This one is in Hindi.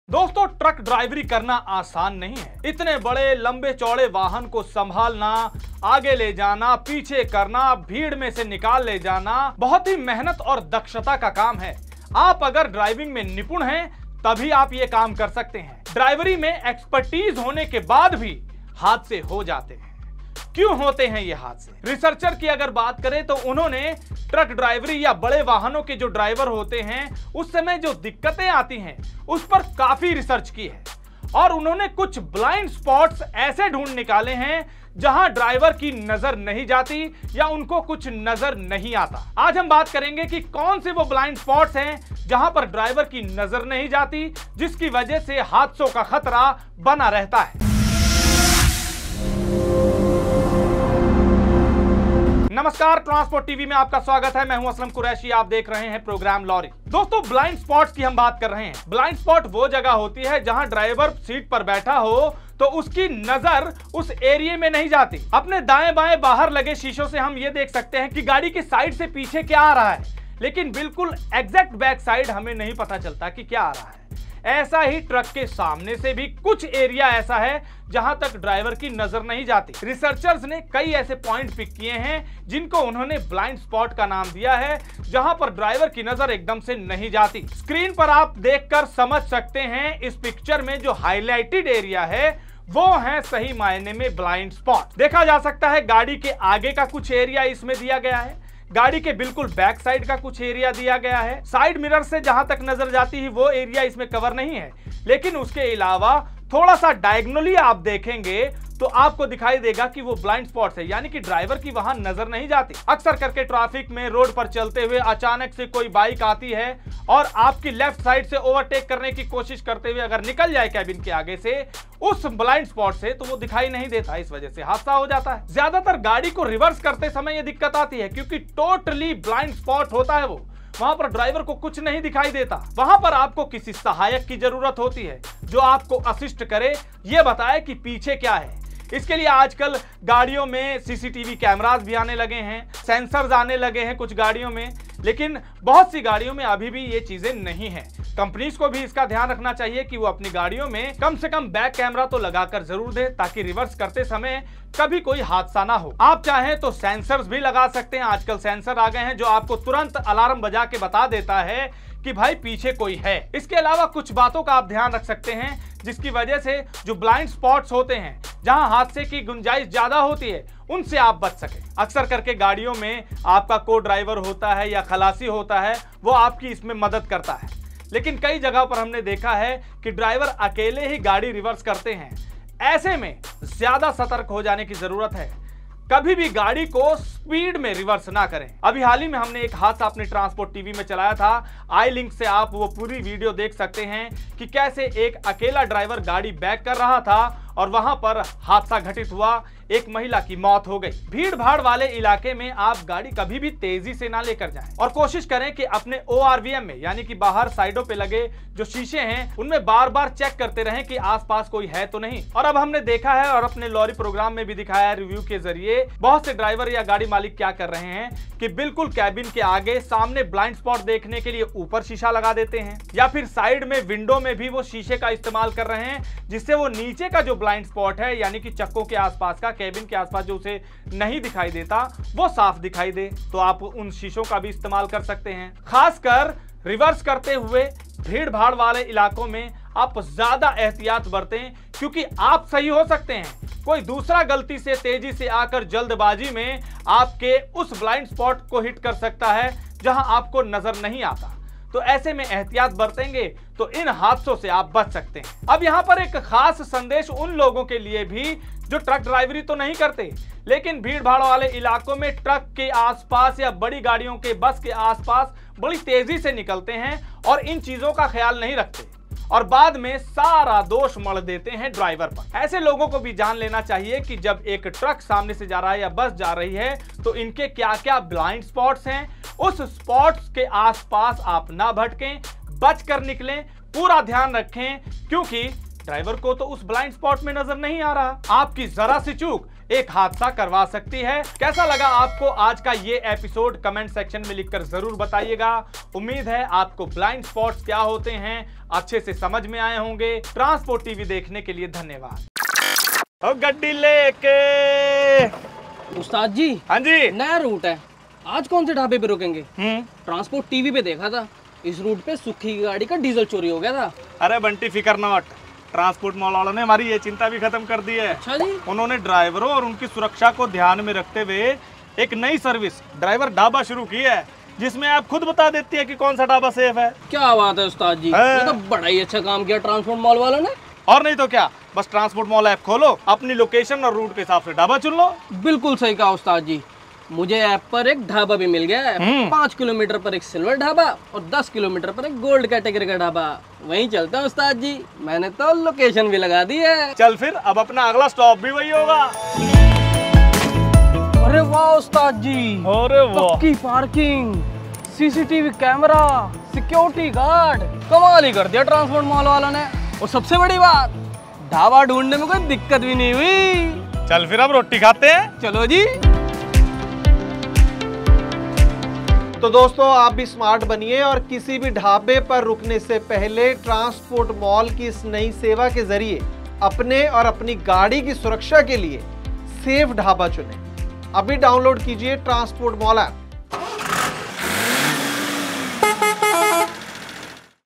दोस्तों, ट्रक ड्राइवरी करना आसान नहीं है। इतने बड़े लंबे चौड़े वाहन को संभालना, आगे ले जाना, पीछे करना, भीड़ में से निकाल ले जाना बहुत ही मेहनत और दक्षता का काम है। आप अगर ड्राइविंग में निपुण हैं तभी आप ये काम कर सकते हैं। ड्राइवरी में एक्सपर्टीज होने के बाद भी हादसे हो जाते हैं। क्यों होते हैं ये हादसे? रिसर्चर की अगर बात करें तो उन्होंने ट्रक ड्राइवरी या बड़े वाहनों के जो ड्राइवर होते हैं उस समय जो दिक्कतें आती हैं उस पर काफी रिसर्च की है और उन्होंने कुछ ब्लाइंड स्पॉट्स ऐसे ढूंढ निकाले हैं जहां ड्राइवर की नजर नहीं जाती या उनको कुछ नजर नहीं आता। आज हम बात करेंगे कि कौन से वो ब्लाइंड स्पॉट्स हैं जहां पर ड्राइवर की नजर नहीं जाती, जिसकी वजह से हादसों का खतरा बना रहता है। नमस्कार, ट्रांसपोर्ट टीवी में आपका स्वागत है। मैं हूं असलम कुरैशी, आप देख रहे हैं प्रोग्राम लॉरी। दोस्तों, ब्लाइंड स्पॉट्स की हम बात कर रहे हैं। ब्लाइंड स्पॉट वो जगह होती है जहां ड्राइवर सीट पर बैठा हो तो उसकी नजर उस एरिया में नहीं जाती। अपने दाएं बाएं बाहर लगे शीशों से हम ये देख सकते हैं कि गाड़ी की साइड से पीछे क्या आ रहा है, लेकिन बिल्कुल एग्जैक्ट बैक साइड हमें नहीं पता चलता कि क्या आ रहा है। ऐसा ही ट्रक के सामने से भी कुछ एरिया ऐसा है जहां तक ड्राइवर की नजर नहीं जाती। रिसर्चर्स ने कई ऐसे पॉइंट पिक किए हैं जिनको उन्होंने ब्लाइंड स्पॉट का नाम दिया है, जहां पर ड्राइवर की नजर एकदम से नहीं जाती। स्क्रीन पर आप देखकर समझ सकते हैं, इस पिक्चर में जो हाईलाइटेड एरिया है वो है सही मायने में ब्लाइंड स्पॉट। देखा जा सकता है गाड़ी के आगे का कुछ एरिया इसमें दिया गया है, गाड़ी के बिल्कुल बैक साइड का कुछ एरिया दिया गया है, साइड मिरर से जहां तक नजर जाती है वो एरिया इसमें कवर नहीं है, लेकिन उसके अलावा थोड़ा सा डायगोनली आप देखेंगे तो आपको दिखाई देगा कि वो ब्लाइंड स्पॉट्स है, यानी कि ड्राइवर की वहां नजर नहीं जाती। अक्सर करके ट्रैफिक में रोड पर चलते हुए अचानक से कोई बाइक आती है और आपकी लेफ्ट साइड से ओवरटेक करने की कोशिश करते हुए अगर निकल जाए कैबिन के आगे से उस ब्लाइंड स्पॉट से, तो वो दिखाई नहीं देता। इस वजह से हादसा हो जाता है। ज्यादातर गाड़ी को रिवर्स करते समय ये दिक्कत आती है क्योंकि टोटली ब्लाइंड स्पॉट होता है वो, वहां पर ड्राइवर को कुछ नहीं दिखाई देता। वहां पर आपको किसी सहायक की जरूरत होती है जो आपको असिस्ट करे, ये बताए कि पीछे क्या है। इसके लिए आजकल गाड़ियों में सीसीटीवी कैमरास भी आने लगे हैं, सेंसर्स आने लगे हैं कुछ गाड़ियों में, लेकिन बहुत सी गाड़ियों में अभी भी ये चीजें नहीं है। कंपनीज को भी इसका ध्यान रखना चाहिए कि वो अपनी गाड़ियों में कम से कम बैक कैमरा तो लगाकर जरूर दे, ताकि रिवर्स करते समय कभी कोई हादसा ना हो। आप चाहें तो सेंसर्स भी लगा सकते हैं। आजकल सेंसर आ गए हैं जो आपको तुरंत अलार्म बजा के बता देता है कि भाई पीछे कोई है। इसके अलावा कुछ बातों का आप ध्यान रख सकते हैं जिसकी वजह से जो ब्लाइंड स्पॉट्स होते हैं, जहां हादसे की गुंजाइश ज्यादा होती है, उनसे आप बच सके। अक्सर करके गाड़ियों में आपका को ड्राइवर होता है या खलासी होता है, वो आपकी इसमें मदद करता है, लेकिन कई जगह पर हमने देखा है कि ड्राइवर अकेले ही गाड़ी रिवर्स करते हैं। ऐसे में ज्यादा सतर्क हो जाने की जरूरत है। कभी भी गाड़ी को स्पीड में रिवर्स ना करें। अभी हाल ही में हमने एक हादसा अपने ट्रांसपोर्ट टीवी में चलाया था, आई लिंक से आप वो पूरी वीडियो देख सकते हैं कि कैसे एक अकेला ड्राइवर गाड़ी बैक कर रहा था और वहां पर हादसा घटित हुआ, एक महिला की मौत हो गई। भीड़ भाड़ वाले इलाके में आप गाड़ी कभी भी तेजी से ना लेकर जाएं और कोशिश करें कि अपने ORVM में, यानी कि बाहर साइडों पे लगे जो शीशे हैं उनमें बार बार चेक करते रहें कि आसपास कोई है तो नहीं। और अब हमने देखा है और अपने लॉरी प्रोग्राम में भी दिखाया है रिव्यू के जरिए, बहुत से ड्राइवर या गाड़ी मालिक क्या कर रहे हैं कि बिल्कुल कैबिन के आगे सामने ब्लाइंड स्पॉट देखने के लिए ऊपर शीशा लगा देते हैं, या फिर साइड में विंडो में भी वो शीशे का इस्तेमाल कर रहे हैं, जिससे वो नीचे का जो ब्लाइंड स्पॉट है, यानी कि चक्कों के आसपास का, कैबिन के आसपास जो उसे नहीं दिखाई देता, वो साफ दिखाई दे। तो आप उन शीशों का भी इस्तेमाल कर सकते हैं। खासकर रिवर्स करते हुए भीड़ भाड़ वाले इलाकों में आप ज्यादा एहतियात बरतें, क्योंकि आप सही हो सकते हैं, कोई दूसरा गलती से तेजी से आकर जल्दबाजी में आपके उस ब्लाइंड स्पॉट को हिट कर सकता है जहां आपको नजर नहीं आता। तो ऐसे में एहतियात बरतेंगे तो इन हादसों से आप बच सकते हैं। अब यहाँ पर एक खास संदेश उन लोगों के लिए भी जो ट्रक ड्राइवरी तो नहीं करते, लेकिन भीड़ भाड़ वाले इलाकों में ट्रक के आसपास या बड़ी गाड़ियों के, बस के आसपास बड़ी तेजी से निकलते हैं और इन चीजों का ख्याल नहीं रखते और बाद में सारा दोष मढ़ देते हैं ड्राइवर पर। ऐसे लोगों को भी जान लेना चाहिए कि जब एक ट्रक सामने से जा रहा है या बस जा रही है तो इनके क्या क्या ब्लाइंड स्पॉट्स हैं। उस स्पॉट्स के आसपास आप ना भटकें, बच कर निकलें, पूरा ध्यान रखें, क्योंकि ड्राइवर को तो उस ब्लाइंड स्पॉट में नजर नहीं आ रहा। आपकी जरा सी चूक एक हादसा करवा सकती है। कैसा लगा आपको आज का ये एपिसोड कमेंट सेक्शन में लिखकर जरूर बताइएगा। उम्मीद है आपको ब्लाइंड स्पॉट्स क्या होते हैं अच्छे से समझ में आए होंगे। ट्रांसपोर्ट टीवी देखने के लिए धन्यवाद। और गड्डी लेके उस्ताद जी। हाँ जी। नया रूट है, आज कौन से ढाबे पे रुकेंगे? ट्रांसपोर्ट टीवी पे देखा था इस रूट पे सुखी की गाड़ी का डीजल चोरी हो गया था। अरे बंटी फिकर नॉट, ट्रांसपोर्ट मॉल वालों ने हमारी ये चिंता भी खत्म कर दी है। अच्छा जी। उन्होंने ड्राइवरों और उनकी सुरक्षा को ध्यान में रखते हुए एक नई सर्विस ड्राइवर ढाबा शुरू की है, जिसमें आप खुद बता देती है कि कौन सा ढाबा सेफ है। क्या बात है उस्ताद जी, ये तो बड़ा ही अच्छा काम किया ट्रांसपोर्ट मॉल वालों ने। और नहीं तो क्या, बस ट्रांसपोर्ट मॉल ऐप खोलो, अपनी लोकेशन और रूट के हिसाब से ढाबा चुन लो। बिल्कुल सही कहा उस्ताद जी, मुझे ऐप पर एक ढाबा भी मिल गया है। 5 किलोमीटर पर एक सिल्वर ढाबा और 10 किलोमीटर पर एक गोल्ड कैटेगरी का ढाबा। वहीं चलता है उस्ताद जी, मैंने तो लोकेशन भी लगा दी है। चल फिर, अब अपना अगला स्टॉप भी वही होगा। अरे वाह उस्ताद जी, अरे वाह, पक्की parking, CCTV camera, security guard, कमाल ही कर दिया ट्रांसपोर्ट मॉल वालों ने। और सबसे बड़ी बात, ढाबा ढूंढने में कोई दिक्कत भी नहीं हुई। चल फिर अब रोटी खाते हैं। चलो जी। तो दोस्तों, आप भी स्मार्ट बनिए और किसी भी ढाबे पर रुकने से पहले ट्रांसपोर्ट मॉल की इस नई सेवा के जरिए अपने और अपनी गाड़ी की सुरक्षा के लिए सेफ ढाबा चुनें। अभी डाउनलोड कीजिए ट्रांसपोर्ट मॉल ऐप।